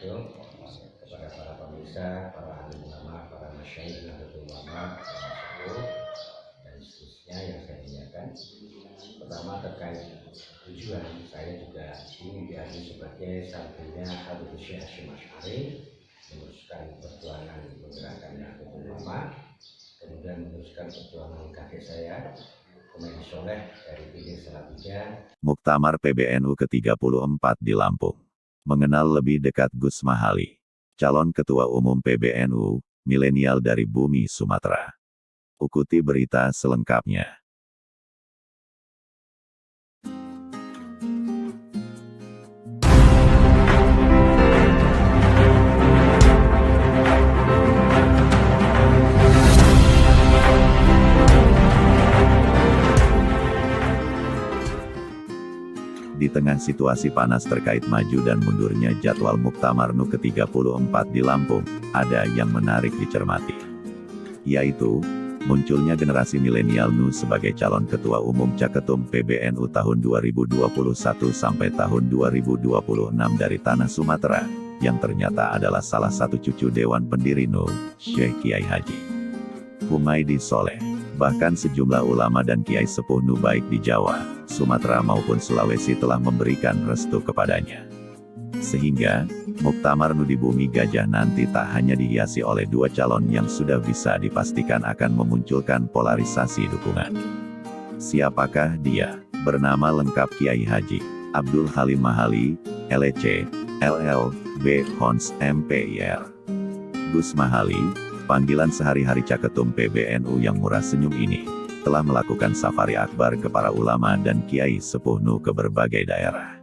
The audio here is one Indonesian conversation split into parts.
wabarakatuh. Kepada para pemirsa, para ahli ulama, para masyayikh, nahdlatul ulama, para sepuh dan seterusnya yang saya muliakan. Pertama terkait tujuan, saya juga ingin diakui sebagai santrinya Habib Syekh Hasyim Asy'ari, meneruskan perjuangan menggerakkan nahdlatul ulama, kemudian meneruskan perjuangan kakek saya Humaydi Sholeh dari PD Salatiga. Muktamar PBNU ke-34 di Lampung. Mengenal lebih dekat Gus Mahali, calon Ketua Umum PBNU, milenial dari Bumi Sumatera. Ikuti berita selengkapnya. Di tengah situasi panas terkait maju dan mundurnya jadwal Muktamar NU ke-34 di Lampung, ada yang menarik dicermati. Yaitu, munculnya generasi milenial NU sebagai calon Ketua Umum Caketum PBNU tahun 2021 sampai tahun 2026 dari Tanah Sumatera, yang ternyata adalah salah satu cucu Dewan Pendiri NU, Syekh Kiai Haji Humaydi Sholeh. Bahkan sejumlah ulama dan kiai sepuh NU baik di Jawa, Sumatera maupun Sulawesi telah memberikan restu kepadanya. Sehingga, Muktamar NU di Bumi Gajah nanti tak hanya dihiasi oleh dua calon yang sudah bisa dipastikan akan memunculkan polarisasi dukungan. Siapakah dia? Bernama lengkap Kiai Haji Abdul Halim Mahali, LEC, LL.B. Hons MPIR. Gus Mahali, panggilan sehari-hari Caketum PBNU yang murah senyum ini, telah melakukan safari akbar ke para ulama dan kiai sepuh NU ke berbagai daerah.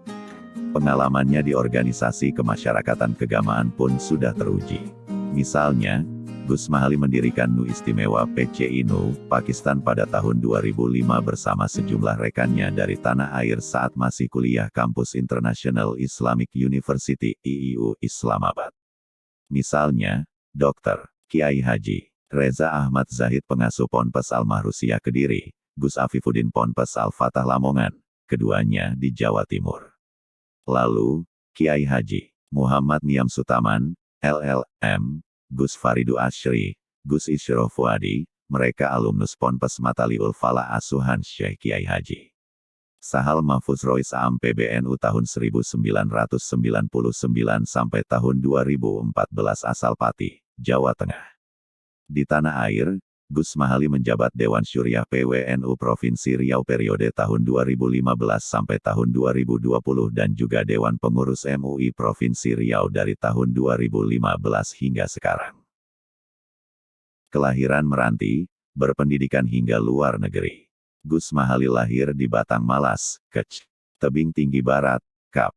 Pengalamannya di organisasi kemasyarakatan keagamaan pun sudah teruji. Misalnya, Gus Mahali mendirikan NU Istimewa PCI NU, Pakistan pada tahun 2005 bersama sejumlah rekannya dari tanah air saat masih kuliah kampus International Islamic University IIU Islamabad. Misalnya, Dr. Kiai Haji Reza Ahmad Zahid pengasuh Ponpes Al-Mahrusiah Kediri, Gus Afifuddin Ponpes Al-Fatah Lamongan, keduanya di Jawa Timur. Lalu, Kiai Haji Muhammad Niam Sutaman, LLM, Gus Faridu Asyri, Gus Isyroh Fuadi, mereka alumnus Ponpes Mataliul Falah asuhan Syekh Kiai Haji Sahal Mahfuz Rois Am PBNU tahun 1999 sampai tahun 2014 asal Pati, Jawa Tengah. Di tanah air, Gus Mahali menjabat Dewan Syuriah PWNU Provinsi Riau periode tahun 2015 sampai tahun 2020 dan juga Dewan Pengurus MUI Provinsi Riau dari tahun 2015 hingga sekarang. Kelahiran Meranti, berpendidikan hingga luar negeri. Gus Mahali lahir di Batang Malas, Kec, Tebing Tinggi Barat, Kap,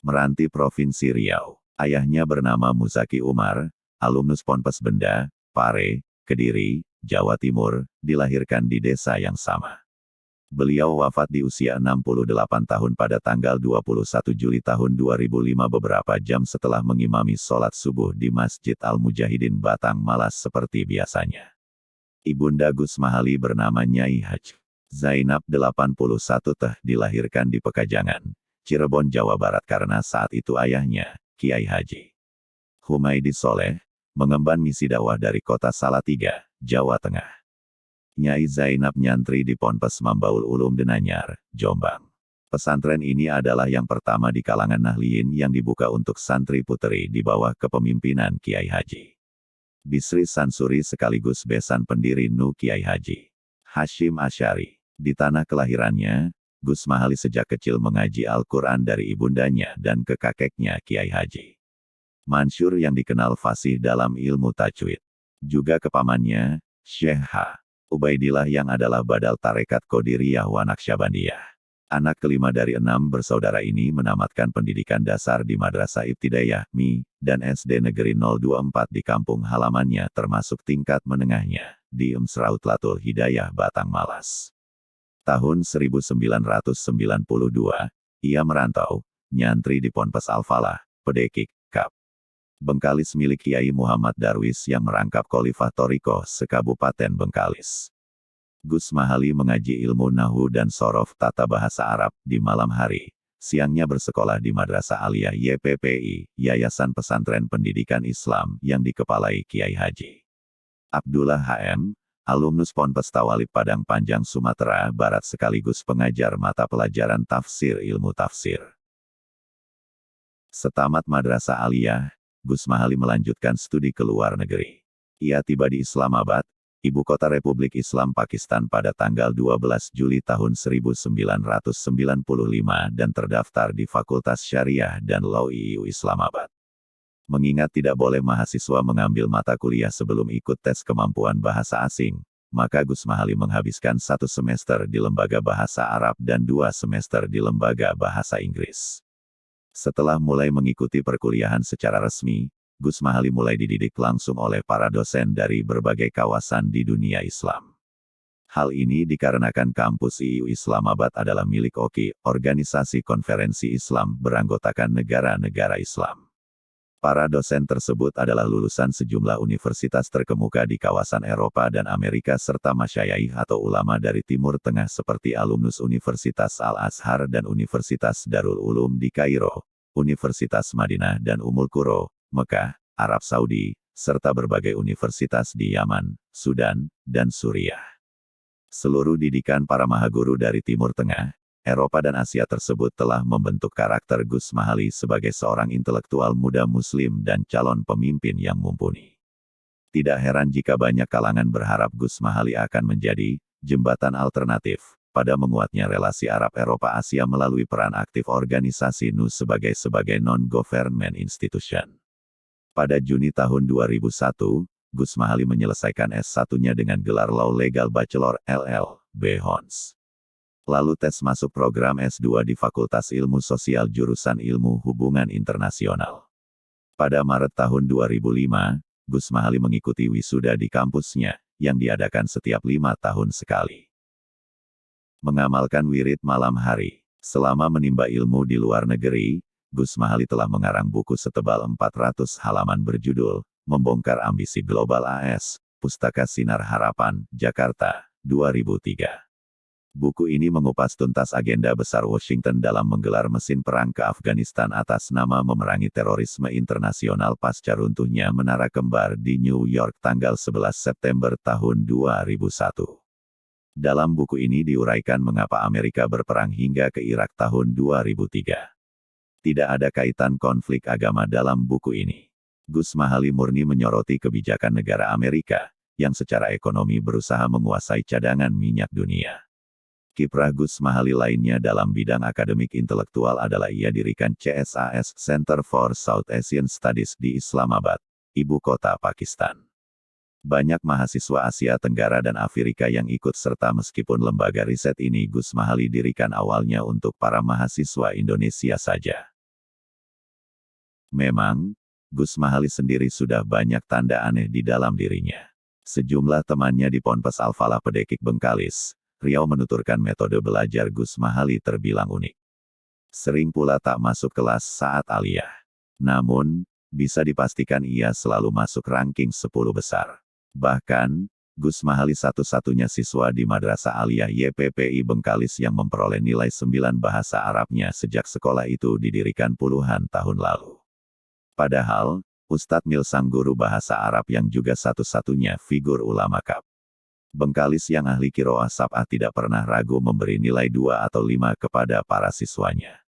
Meranti Provinsi Riau. Ayahnya bernama Muzaki Umar, alumnus Ponpes Benda, Pare, Kediri, Jawa Timur, dilahirkan di desa yang sama. Beliau wafat di usia 68 tahun pada tanggal 21 Juli tahun 2005 beberapa jam setelah mengimami sholat subuh di Masjid Al-Mujahidin Batang Malas seperti biasanya. Ibunda Gus Mahali bernama Nyai Haj Zainab 81 dilahirkan di Pekajangan, Cirebon, Jawa Barat karena saat itu ayahnya, Kiai Haji Humaydi Sholeh, mengemban misi dakwah dari kota Salatiga, Jawa Tengah. Nyai Zainab nyantri di Ponpes Mambaul Ulum Denanyar, Jombang. Pesantren ini adalah yang pertama di kalangan Nahliyin yang dibuka untuk santri puteri di bawah kepemimpinan Kiai Haji Bisri Sansuri sekaligus besan pendiri NU Kiai Haji Hasyim Asy'ari. Di tanah kelahirannya, Gus Mahali sejak kecil mengaji Al-Quran dari ibundanya dan ke kakeknya Kiai Haji Mansur yang dikenal fasih dalam ilmu tajwid. Juga ke pamannya, Syekh H. Ubaidillah yang adalah badal tarekat Qadiriyah wa Naqsyabandiyah. Anak kelima dari 6 bersaudara ini menamatkan pendidikan dasar di Madrasah Ibtidaiyah, MI, dan SD Negeri 024 di kampung halamannya termasuk tingkat menengahnya, di Umsrautlatul Hidayah Batang Malas. Tahun 1992, ia merantau, nyantri di Ponpes Al-Falah, Pedekik, Kap. Bengkalis milik Kiai Muhammad Darwis yang merangkap Khalifah Thoriqoh se-Kabupaten Bengkalis. Gus Mahali mengaji ilmu Nahwu dan Sorof tata bahasa Arab di malam hari, siangnya bersekolah di Madrasah Aliyah YPPI, Yayasan Pesantren Pendidikan Islam yang dikepalai Kiai Haji Abdullah HM, alumnus Ponpes Tawalib Padang Panjang Sumatera Barat sekaligus pengajar mata pelajaran tafsir ilmu tafsir. Setamat Madrasah Aliyah, Gus Mahali melanjutkan studi ke luar negeri. Ia tiba di Islamabad, ibu kota Republik Islam Pakistan pada tanggal 12 Juli tahun 1995 dan terdaftar di Fakultas Syariah dan Law IU Islamabad. Mengingat tidak boleh mahasiswa mengambil mata kuliah sebelum ikut tes kemampuan bahasa asing, maka Gus Mahali menghabiskan 1 semester di Lembaga Bahasa Arab dan 2 semester di Lembaga Bahasa Inggris. Setelah mulai mengikuti perkuliahan secara resmi, Gus Mahali mulai dididik langsung oleh para dosen dari berbagai kawasan di dunia Islam. Hal ini dikarenakan kampus IU Islamabad adalah milik OKI, Organisasi Konferensi Islam beranggotakan negara-negara Islam. Para dosen tersebut adalah lulusan sejumlah universitas terkemuka di kawasan Eropa dan Amerika serta masyayikh atau ulama dari Timur Tengah seperti alumnus Universitas Al-Azhar dan Universitas Darul Ulum di Kairo, Universitas Madinah dan Ummul Qura, Mekah, Arab Saudi, serta berbagai universitas di Yaman, Sudan, dan Suriah. Seluruh didikan para mahaguru dari Timur Tengah, Eropa dan Asia tersebut telah membentuk karakter Gus Mahali sebagai seorang intelektual muda muslim dan calon pemimpin yang mumpuni. Tidak heran jika banyak kalangan berharap Gus Mahali akan menjadi jembatan alternatif pada menguatnya relasi Arab-Eropa-Asia melalui peran aktif organisasi NU sebagai non-government institution. Pada Juni tahun 2001, Gus Mahali menyelesaikan S1-nya dengan gelar Law Legal Bachelor LL.B. Hons. Lalu tes masuk program S2 di Fakultas Ilmu Sosial jurusan Ilmu Hubungan Internasional. Pada Maret tahun 2005, Gus Mahali mengikuti wisuda di kampusnya, yang diadakan setiap 5 tahun sekali. Mengamalkan wirid malam hari. Selama menimba ilmu di luar negeri, Gus Mahali telah mengarang buku setebal 400 halaman berjudul, Membongkar Ambisi Global AS, Pustaka Sinar Harapan, Jakarta, 2003. Buku ini mengupas tuntas agenda besar Washington dalam menggelar mesin perang ke Afghanistan atas nama memerangi terorisme internasional pasca runtuhnya Menara Kembar di New York tanggal 11 September tahun 2001. Dalam buku ini diuraikan mengapa Amerika berperang hingga ke Irak tahun 2003. Tidak ada kaitan konflik agama dalam buku ini. Gus Mahali murni menyoroti kebijakan negara Amerika, yang secara ekonomi berusaha menguasai cadangan minyak dunia. Kiprah Gus Mahali lainnya dalam bidang akademik intelektual adalah ia dirikan CSAS Center for South Asian Studies di Islamabad, ibu kota Pakistan. Banyak mahasiswa Asia Tenggara dan Afrika yang ikut serta meskipun lembaga riset ini Gus Mahali dirikan awalnya untuk para mahasiswa Indonesia saja. Memang, Gus Mahali sendiri sudah banyak tanda aneh di dalam dirinya. Sejumlah temannya di Ponpes Al-Falah Pedekik Bengkalis, Riau menuturkan metode belajar Gus Mahali terbilang unik. Sering pula tak masuk kelas saat aliyah. Namun, bisa dipastikan ia selalu masuk ranking 10 besar. Bahkan, Gus Mahali satu-satunya siswa di Madrasah Aliyah YPPI Bengkalis yang memperoleh nilai 9 bahasa Arabnya sejak sekolah itu didirikan puluhan tahun lalu. Padahal, Ustadz Mil sang guru bahasa Arab yang juga satu-satunya figur ulama KAP Bengkalis yang ahli Qiraah Sab'ah tidak pernah ragu memberi nilai 2 atau 5 kepada para siswanya.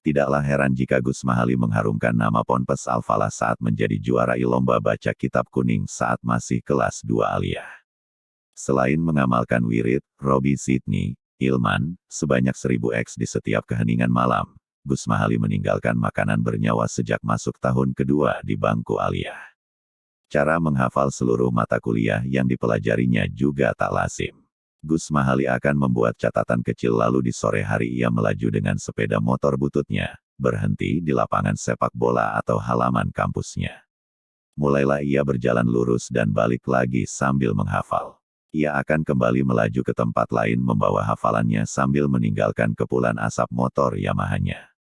Tidaklah heran jika Gus Mahali mengharumkan nama Ponpes Al-Falah saat menjadi juara lomba baca kitab kuning saat masih kelas 2 aliyah. Selain mengamalkan wirid, Robi Sidney, Ilman, sebanyak 1000 X di setiap keheningan malam, Gus Mahali meninggalkan makanan bernyawa sejak masuk tahun kedua di bangku aliyah. Cara menghafal seluruh mata kuliah yang dipelajarinya juga tak lazim. Gus Mahali akan membuat catatan kecil lalu di sore hari ia melaju dengan sepeda motor bututnya, berhenti di lapangan sepak bola atau halaman kampusnya. Mulailah ia berjalan lurus dan balik lagi sambil menghafal. Ia akan kembali melaju ke tempat lain membawa hafalannya sambil meninggalkan kepulan asap motor Yamahanya.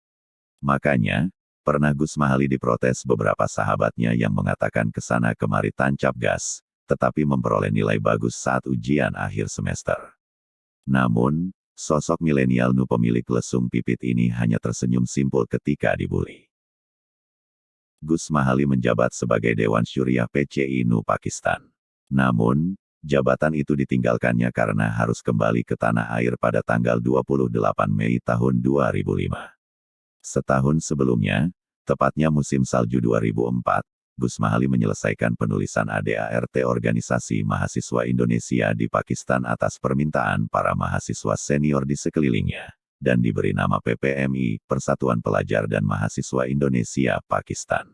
Makanya, pernah Gus Mahali diprotes beberapa sahabatnya yang mengatakan kesana kemari tancap gas, tetapi memperoleh nilai bagus saat ujian akhir semester. Namun, Sosok milenial Nu pemilik lesung pipit ini hanya tersenyum simpul ketika dibully. Gus Mahali menjabat sebagai Dewan Syuriah PCI Nu Pakistan. Namun, jabatan itu ditinggalkannya karena harus kembali ke tanah air pada tanggal 28 Mei tahun 2005. Setahun sebelumnya, tepatnya musim salju 2004, Gus Mahali menyelesaikan penulisan ADART Organisasi Mahasiswa Indonesia di Pakistan atas permintaan para mahasiswa senior di sekelilingnya, dan diberi nama PPMI, Persatuan Pelajar dan Mahasiswa Indonesia Pakistan.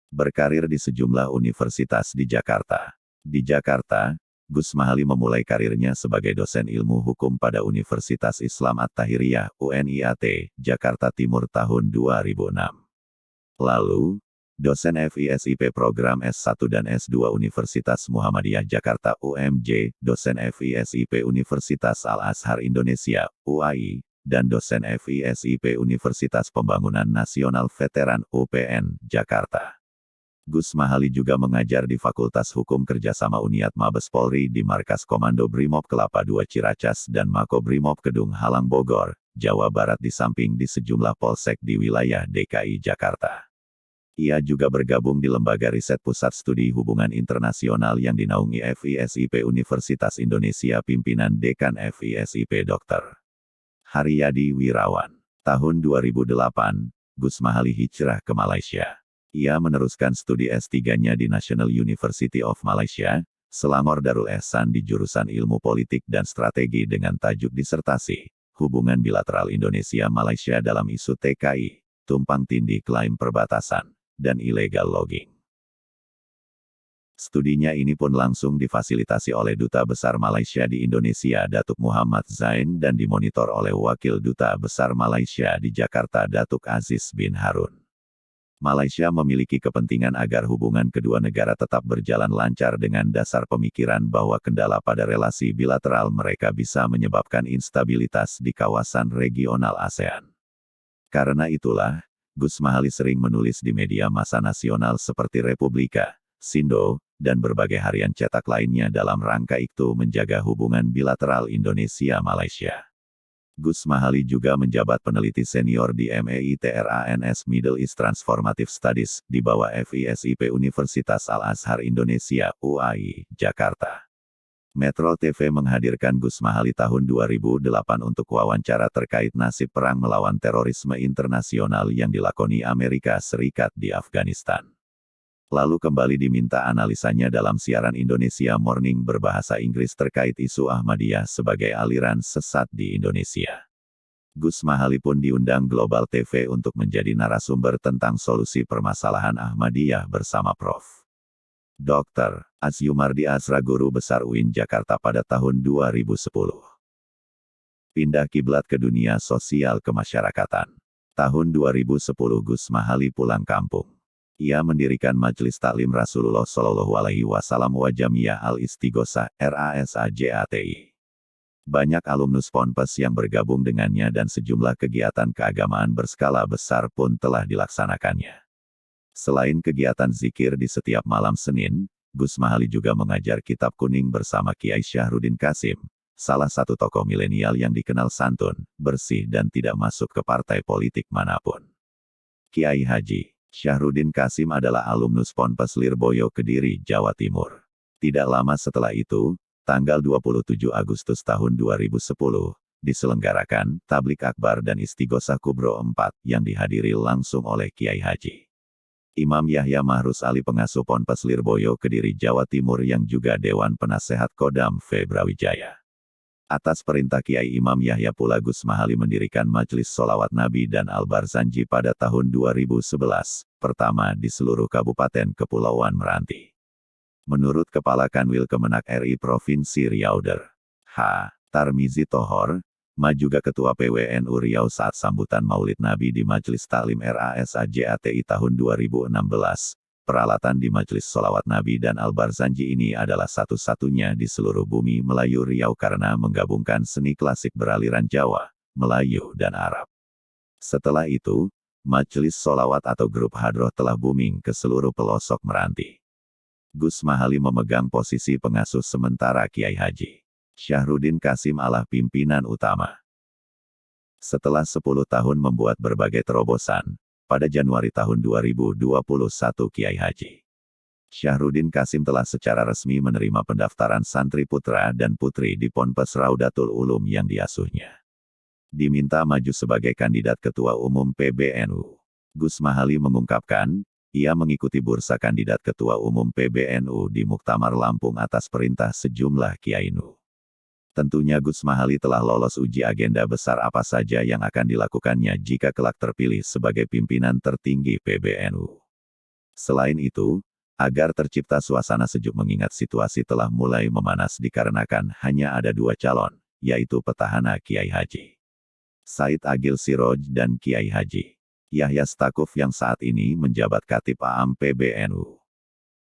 Berkarir di sejumlah universitas di Jakarta. Di Jakarta, Gus Mahali memulai karirnya sebagai dosen ilmu hukum pada Universitas Islam At-Tahiriyah, UNIAT, Jakarta Timur tahun 2006. Lalu, dosen FISIP program S1 dan S2 Universitas Muhammadiyah Jakarta UMJ, dosen FISIP Universitas Al-Azhar Indonesia, UAI, dan dosen FISIP Universitas Pembangunan Nasional Veteran UPN, Jakarta. Gus Mahali juga mengajar di Fakultas Hukum Kerjasama Uniat Mabes Polri di Markas Komando Brimob Kelapa II Ciracas dan Mako Brimob Kedung Halang Bogor, Jawa Barat di samping di sejumlah polsek di wilayah DKI Jakarta. Ia juga bergabung di Lembaga Riset Pusat Studi Hubungan Internasional yang dinaungi FISIP Universitas Indonesia pimpinan Dekan FISIP Dr. Haryadi Wirawan. Tahun 2008, Gus Mahali hijrah ke Malaysia. Ia meneruskan studi S3-nya di National University of Malaysia, Selangor Darul Ehsan di jurusan Ilmu Politik dan Strategi dengan tajuk disertasi, Hubungan Bilateral Indonesia-Malaysia dalam isu TKI, Tumpang Tindih Klaim Perbatasan, dan Illegal Logging. Studinya ini pun langsung difasilitasi oleh Duta Besar Malaysia di Indonesia Datuk Muhammad Zain dan dimonitor oleh Wakil Duta Besar Malaysia di Jakarta Datuk Aziz bin Harun. Malaysia memiliki kepentingan agar hubungan kedua negara tetap berjalan lancar dengan dasar pemikiran bahwa kendala pada relasi bilateral mereka bisa menyebabkan instabilitas di kawasan regional ASEAN. Karena itulah, Gus Mahali sering menulis di media massa nasional seperti Republika, Sindo, dan berbagai harian cetak lainnya dalam rangka itu menjaga hubungan bilateral Indonesia-Malaysia. Gus Mahali juga menjabat peneliti senior di MEITRANS Middle East Transformative Studies di bawah FISIP Universitas Al-Azhar Indonesia, UAI, Jakarta. Metro TV menghadirkan Gus Mahali tahun 2008 untuk wawancara terkait nasib perang melawan terorisme internasional yang dilakoni Amerika Serikat di Afghanistan. Lalu kembali diminta analisanya dalam siaran Indonesia Morning berbahasa Inggris terkait isu Ahmadiyah sebagai aliran sesat di Indonesia. Gus Mahali pun diundang Global TV untuk menjadi narasumber tentang solusi permasalahan Ahmadiyah bersama Prof. Dr. Asyumardi Azra Guru Besar UIN Jakarta pada tahun 2010. Pindah kiblat ke dunia sosial kemasyarakatan. Tahun 2010 Gus Mahali pulang kampung. Ia mendirikan Majelis Taklim Rasulullah Shallallahu Alaihi Wasallam wa Jamiyah Al-Istighosah, RASAJATI. Banyak alumnus Ponpes yang bergabung dengannya dan sejumlah kegiatan keagamaan berskala besar pun telah dilaksanakannya. Selain kegiatan zikir di setiap malam Senin, Gus Mahali juga mengajar kitab kuning bersama Kiai Syahrudin Kasim, salah satu tokoh milenial yang dikenal santun, bersih dan tidak masuk ke partai politik manapun. Kiai Haji Syahrudin Kasim adalah alumnus Ponpes Lirboyo Kediri, Jawa Timur. Tidak lama setelah itu, tanggal 27 Agustus tahun 2010, diselenggarakan Tablik Akbar dan Istighosah Kubro 4 yang dihadiri langsung oleh Kiai Haji Imam Yahya Mahrus Ali pengasuh Ponpes Lirboyo Kediri, Jawa Timur yang juga Dewan Penasehat Kodam Febrawijaya. Atas perintah Kiai Imam Yahya pula Gus Mahali mendirikan Majelis Sholawat Nabi dan Al-Barzanji pada tahun 2011, pertama di seluruh Kabupaten Kepulauan Meranti. Menurut Kepala Kanwil Kemenak RI Provinsi Riau Dr. H. Tarmizi Tohor, juga Ketua PWNU Riau saat sambutan Maulid Nabi di Majelis Taklim RASAJATI tahun 2016, peralatan di Majelis Sholawat Nabi dan Al-Barzanji ini adalah satu-satunya di seluruh bumi Melayu Riau karena menggabungkan seni klasik beraliran Jawa, Melayu dan Arab. Setelah itu, Majelis Sholawat atau grup hadroh telah booming ke seluruh pelosok Meranti. Gus Mahali memegang posisi pengasuh sementara Kiai Haji Syahrudin Kasim adalah pimpinan utama. Setelah 10 tahun membuat berbagai terobosan, pada Januari tahun 2021 Kiai Haji Syahruddin Qasim telah secara resmi menerima pendaftaran santri putra dan putri di Ponpes Raudatul Ulum yang diasuhnya. Diminta maju sebagai kandidat Ketua Umum PBNU. Gus Mahali mengungkapkan, ia mengikuti bursa kandidat Ketua Umum PBNU di Muktamar Lampung atas perintah sejumlah Kiai Nu. Tentunya Gus Mahali telah lolos uji agenda besar apa saja yang akan dilakukannya jika kelak terpilih sebagai pimpinan tertinggi PBNU. Selain itu, agar tercipta suasana sejuk mengingat situasi telah mulai memanas dikarenakan hanya ada 2 calon, yaitu petahana Kiai Haji Said Agil Siroj dan Kiai Haji Yahya Stakuf yang saat ini menjabat Khatib Aam PBNU.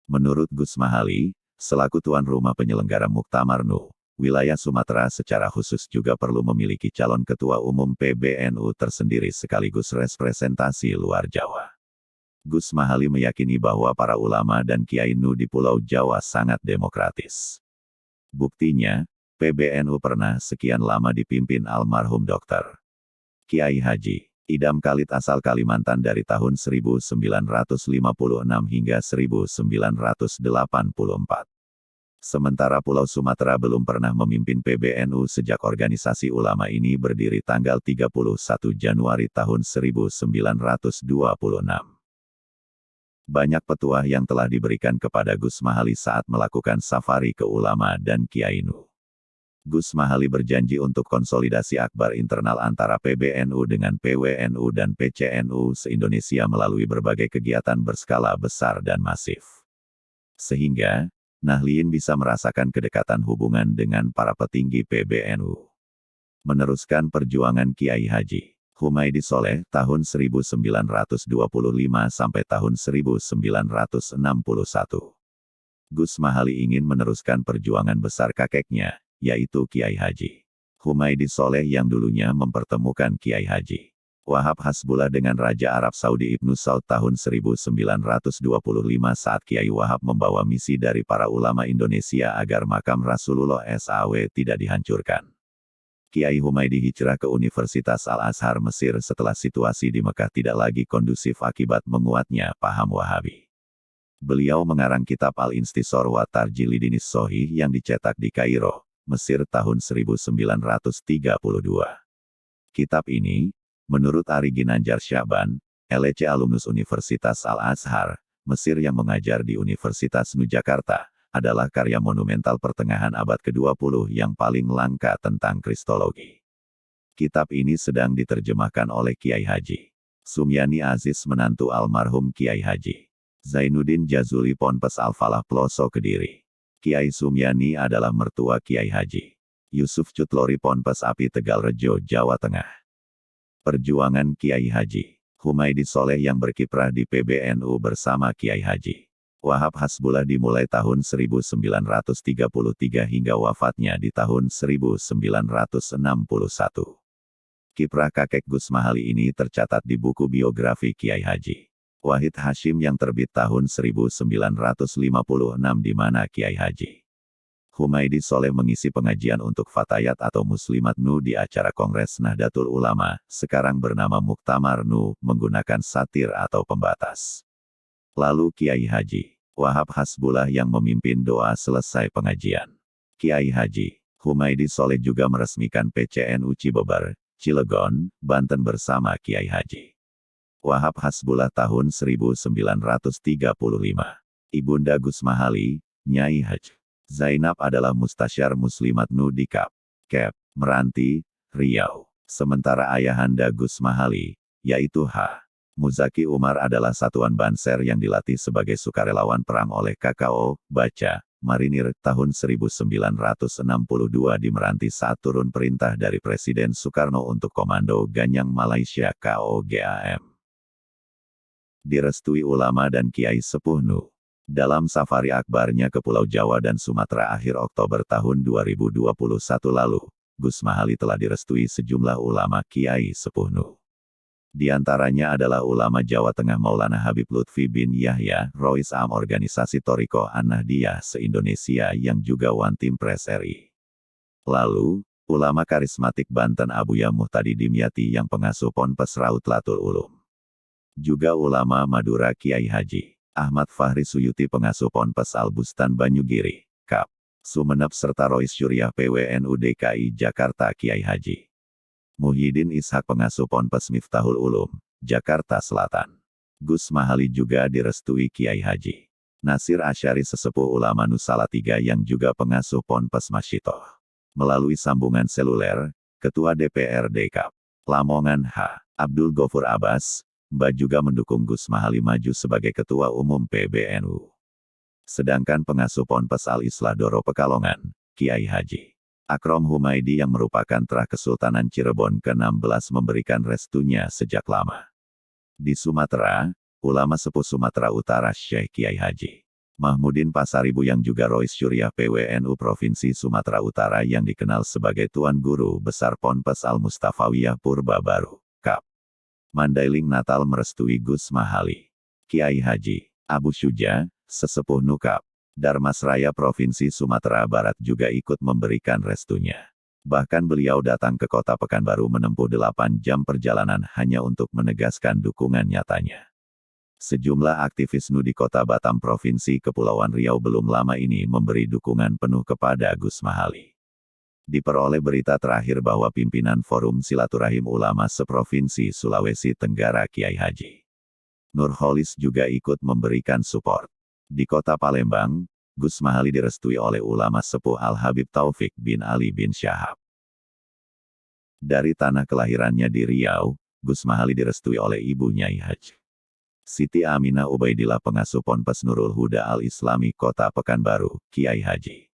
Menurut Gus Mahali, selaku tuan rumah penyelenggara Muktamar NU, wilayah Sumatera secara khusus juga perlu memiliki calon ketua umum PBNU tersendiri sekaligus representasi luar Jawa. Gus Mahali meyakini bahwa para ulama dan Kiai Nu di Pulau Jawa sangat demokratis. Buktinya, PBNU pernah sekian lama dipimpin almarhum Dr. Kiai Haji Idam Khalid asal Kalimantan dari tahun 1956 hingga 1984. Sementara Pulau Sumatera belum pernah memimpin PBNU sejak organisasi ulama ini berdiri tanggal 31 Januari tahun 1926. Banyak petuah yang telah diberikan kepada Gus Mahali saat melakukan safari ke ulama dan Kiai Nu. Gus Mahali berjanji untuk konsolidasi akbar internal antara PBNU dengan PWNU dan PCNU se-Indonesia melalui berbagai kegiatan berskala besar dan masif. Sehingga, Nahdliyin bisa merasakan kedekatan hubungan dengan para petinggi PBNU. Meneruskan perjuangan Kiai Haji Humaydi Soleh tahun 1925 sampai tahun 1961. Gus Mahali ingin meneruskan perjuangan besar kakeknya, yaitu Kiai Haji Humaydi Soleh yang dulunya mempertemukan Kiai Haji Wahab Hasbullah dengan Raja Arab Saudi Ibnu Saud tahun 1925 saat Kiai Wahab membawa misi dari para ulama Indonesia agar makam Rasulullah SAW tidak dihancurkan. Kiai Humaydi hijrah ke Universitas Al-Azhar Mesir setelah situasi di Mekah tidak lagi kondusif akibat menguatnya paham Wahabi. Beliau mengarang kitab Al-Instisor wa Tarjilidinis Sohih yang dicetak di Kairo, Mesir tahun 1932. Kitab ini, menurut Ari Ginanjar Syaban, LC alumnus Universitas Al-Azhar, Mesir yang mengajar di Universitas Nu Jakarta, adalah karya monumental pertengahan abad ke-20 yang paling langka tentang kristologi. Kitab ini sedang diterjemahkan oleh Kiai Haji Sumyani Aziz menantu almarhum Kiai Haji Zainuddin Jazuli Ponpes Al-Falah Ploso Kediri. Kiai Sumyani adalah mertua Kiai Haji Yusuf Cutlori Ponpes Api Tegalrejo, Jawa Tengah. Perjuangan Kiai Haji Humaydi Soleh yang berkiprah di PBNU bersama Kiai Haji Wahab Hasbullah dimulai tahun 1933 hingga wafatnya di tahun 1961. Kiprah kakek Gus Mahali ini tercatat di buku biografi Kiai Haji Wahid Hashim yang terbit tahun 1956 di mana Kiai Haji Humaydi Soleh mengisi pengajian untuk Fatayat atau Muslimat Nu di acara Kongres Nahdlatul Ulama, sekarang bernama Muktamar Nu, menggunakan satir atau pembatas. Lalu Kiai Haji Wahab Hasbullah yang memimpin doa selesai pengajian. Kiai Haji Humaydi Soleh juga meresmikan PCNU Cibobar, Cilegon, Banten bersama Kiai Haji Wahab Hasbullah tahun 1935. Ibunda Gus Mahali, Nyai Haj Zainab adalah Mustasyar Muslimat Nu di Kep, Meranti, Riau. Sementara ayahanda Gus Mahali, yaitu H. Muzaki Umar adalah satuan Banser yang dilatih sebagai sukarelawan perang oleh KKO, Baca, Marinir, tahun 1962 di Meranti saat turun perintah dari Presiden Soekarno untuk Komando Ganyang Malaysia KOGAM. Direstui ulama dan Kiai Sepuh Nu. Dalam safari akbarnya ke Pulau Jawa dan Sumatera akhir Oktober tahun 2021 lalu, Gus Mahali telah direstui sejumlah ulama Kiai Sepuh Nu. Di antaranya adalah ulama Jawa Tengah Maulana Habib Lutfi bin Yahya, Rois Am Organisasi Thoriqoh An-Nahdliyah se-Indonesia yang juga One Team Press RI. Lalu, ulama karismatik Banten Abuya Muhtadi Dimyati yang pengasuh Ponpes Rautlatul Ulum. Juga ulama Madura Kiai Haji Ahmad Fahri Suyuti pengasuh Ponpes Al-Bustan Banyugiri, Kap. Sumeneb serta Rois Syuriah PWNU DKI Jakarta Kiai Haji Muhyiddin Ishak pengasuh Ponpes Miftahul Ulum, Jakarta Selatan. Gus Mahali juga direstui Kiai Haji Nasir Asyari sesepuh ulama Nusalatiga yang juga pengasuh Ponpes Masyitoh. Melalui sambungan seluler, Ketua DPRD Kap. Lamongan H. Abdul Ghafur Abbas, Mbak juga mendukung Gus Mahali maju sebagai Ketua Umum PBNU. Sedangkan pengasuh Ponpes Al-Islah Doro Pekalongan, Kiai Haji Akrom Humaidi yang merupakan Terah Kesultanan Cirebon ke-16 memberikan restunya sejak lama. Di Sumatera, ulama sepuh Sumatera Utara Syekh Kiai Haji Mahmudin Pasaribu yang juga Rois Syuriah PWNU Provinsi Sumatera Utara yang dikenal sebagai Tuan Guru Besar Ponpes Al-Mustafawiyah Purba Baru, Kap. Mandailing Natal merestui Gus Mahali. Kiai Haji Abu Syuja, sesepuh Nukap Darmasraya Provinsi Sumatera Barat juga ikut memberikan restunya. Bahkan beliau datang ke kota Pekanbaru menempuh 8 jam perjalanan hanya untuk menegaskan dukungan nyatanya. Sejumlah aktivis NU di kota Batam Provinsi Kepulauan Riau belum lama ini memberi dukungan penuh kepada Gus Mahali. Diperoleh berita terakhir bahwa pimpinan Forum Silaturahim Ulama seprovinsi Sulawesi Tenggara Kiai Haji Nurholis juga ikut memberikan support. Di kota Palembang, Gus Mahali direstui oleh ulama sepuh Al-Habib Taufik bin Ali bin Syahab. Dari tanah kelahirannya di Riau, Gus Mahali direstui oleh ibunya Haji Siti Aminah Ubaidillah pengasuh Ponpes Nurul Huda Al-Islami Kota Pekanbaru, Kiai Haji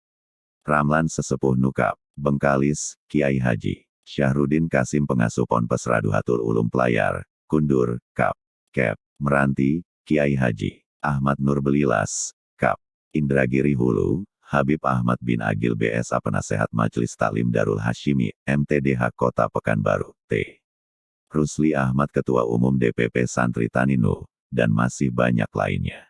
Ramlan sesepuh Nukap, Bengkalis, Kiai Haji Syahrudin Kasim pengasuh Ponpes Raduhatul Ulum Playar, Kundur, Kap. Kep. Meranti, Kiai Haji Ahmad Nur Belilas, Kap. Indragiri Hulu, Habib Ahmad bin Agil BSA Penasehat Majelis Taklim Darul Hashimi, MTDH Kota Pekanbaru, T. Rusli Ahmad Ketua Umum DPP Santri Taninu, dan masih banyak lainnya.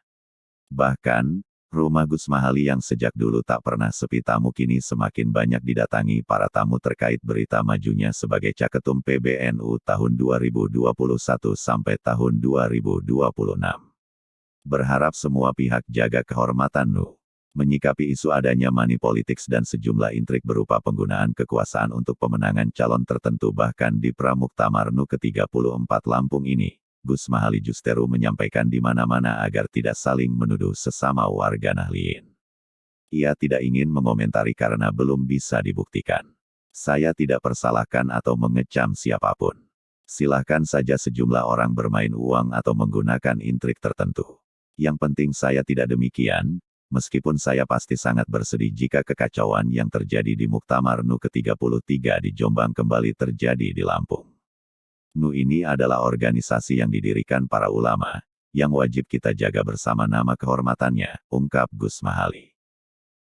Bahkan, rumah Gus Mahali yang sejak dulu tak pernah sepi tamu kini semakin banyak didatangi para tamu terkait berita majunya sebagai Caketum PBNU tahun 2021 sampai tahun 2026. Berharap semua pihak jaga kehormatan NU. Menyikapi isu adanya money politics dan sejumlah intrik berupa penggunaan kekuasaan untuk pemenangan calon tertentu bahkan di Pramuktamar NU ke-34 Lampung ini, Gus Mahali Justeru menyampaikan di mana-mana agar tidak saling menuduh sesama warga Nahdliyin. Ia tidak ingin mengomentari karena belum bisa dibuktikan. Saya tidak persalahkan atau mengecam siapapun. Silahkan saja sejumlah orang bermain uang atau menggunakan intrik tertentu. Yang penting saya tidak demikian. Meskipun saya pasti sangat bersedih jika kekacauan yang terjadi di Muktamar NU ke-33 di Jombang kembali terjadi di Lampung. NU ini adalah organisasi yang didirikan para ulama, yang wajib kita jaga bersama nama kehormatannya, ungkap Gus Mahali.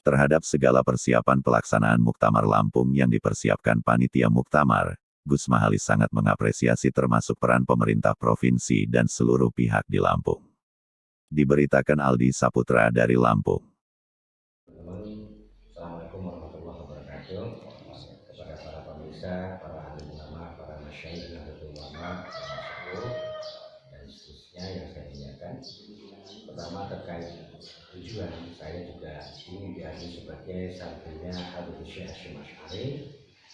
Terhadap segala persiapan pelaksanaan Muktamar Lampung yang dipersiapkan Panitia Muktamar, Gus Mahali sangat mengapresiasi termasuk peran pemerintah provinsi dan seluruh pihak di Lampung. Diberitakan Aldi Saputra dari Lampung. Assalamualaikum warahmatullahi wabarakatuh. Kepada para pemirsa, para ahli ulama, para masyayikh, nahdlatul ulama, para dan seterusnya yang saya muliakan. Pertama terkait tujuan, saya juga ingin diakui sebagai santrinya Habib Syekh Hasyim Asy'ari,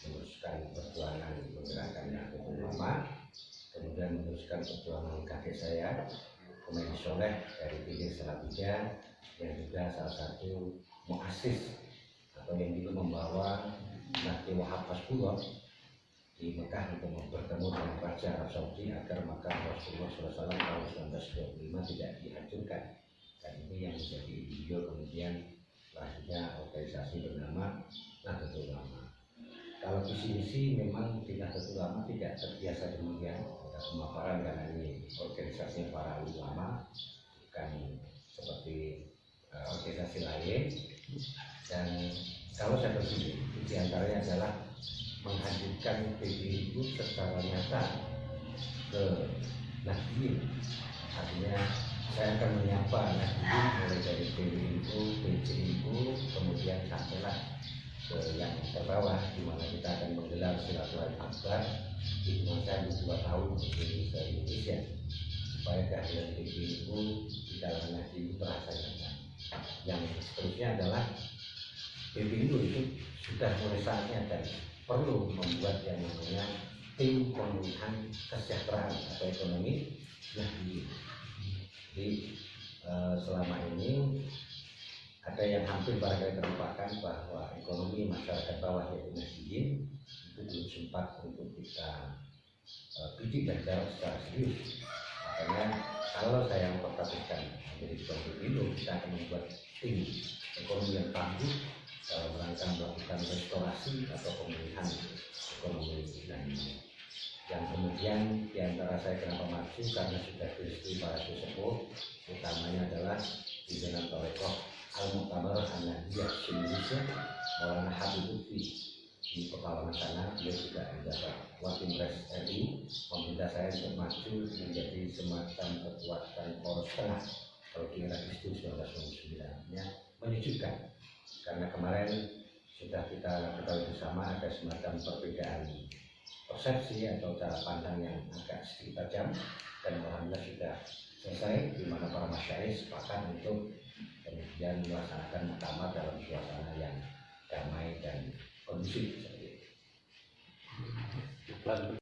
meneruskan perjuangan menggerakkan nahdlatul ulama, kemudian meneruskan perjuangan kakek saya Humaydi Soleh dari Pinggir Salatiga yang juga salah satu muassis atau yang dulu membawa Nahdli Wahab Hasbullah di Mekah untuk bertemu dengan Raja Arab Saudi agar Mekah Rasulullah SAW tahun 1925 tidak dihancurkan. Dan ini yang menjadi video kemudian lahirnya organisasi bernama Nahdlatul Ulama. Kalau visi-misi memang di Nahdlatul Ulama tidak terbiasa demikian. Pemaparan karena ini organisasi para ulama bukan seperti organisasi lain, dan kalau saya berpikir diantaranya adalah menghadirkan PBNU secara nyata ke Nahdliyin. Artinya saya akan menyapa Nahdliyin mulai dari PBNU, PCNU, kemudian sampailah ke yang terbawah, di mana kita akan menggelar silaturahmi akbar di masa 2 tahun di Indonesia, supaya kehadiran ibu di kalangan haji itu terasa nyata. Yang seterusnya adalah BPINDO itu sudah mulai saatnya dan perlu membuat yang namanya tim pemulihan kesejahteraan atau ekonomi nahdien. Jadi selama ini ada yang hampir barangkali terlupakan bahwa ekonomi masyarakat bawah yaitu nahdien itu belum sempat untuk kita bidik dan garap secara serius. Makanya kalau saya memperhatikan menjadi sebuah BPINDO, kita akan membuat tim ekonomi yang tangguh dalam rangka melakukan restorasi atau pemulihan ekonomi nahdien. Yang kemudian diantara saya kenapa maju karena sudah direstui para sesepuh, utamanya adalah pimpinan Torekoh Al-Muktamar An-Nahdiyah Indonesia Maulana Habibuddin di Pekalongan sana. Dia juga menjabat Wakil Pres RI, meminta saya untuk maju menjadi semacam kekuatan poros tengah kalau kira itu 1999-nya. Menyejukkan karena kemarin sudah kita ketahui bersama ada semacam perbedaan persepsi atau cara pandang yang agak sedikit tajam, dan alhamdulillah sudah selesai di mana para masyayikh sepakat untuk kemudian melaksanakan muktamar dalam suasana yang damai dan kondusif.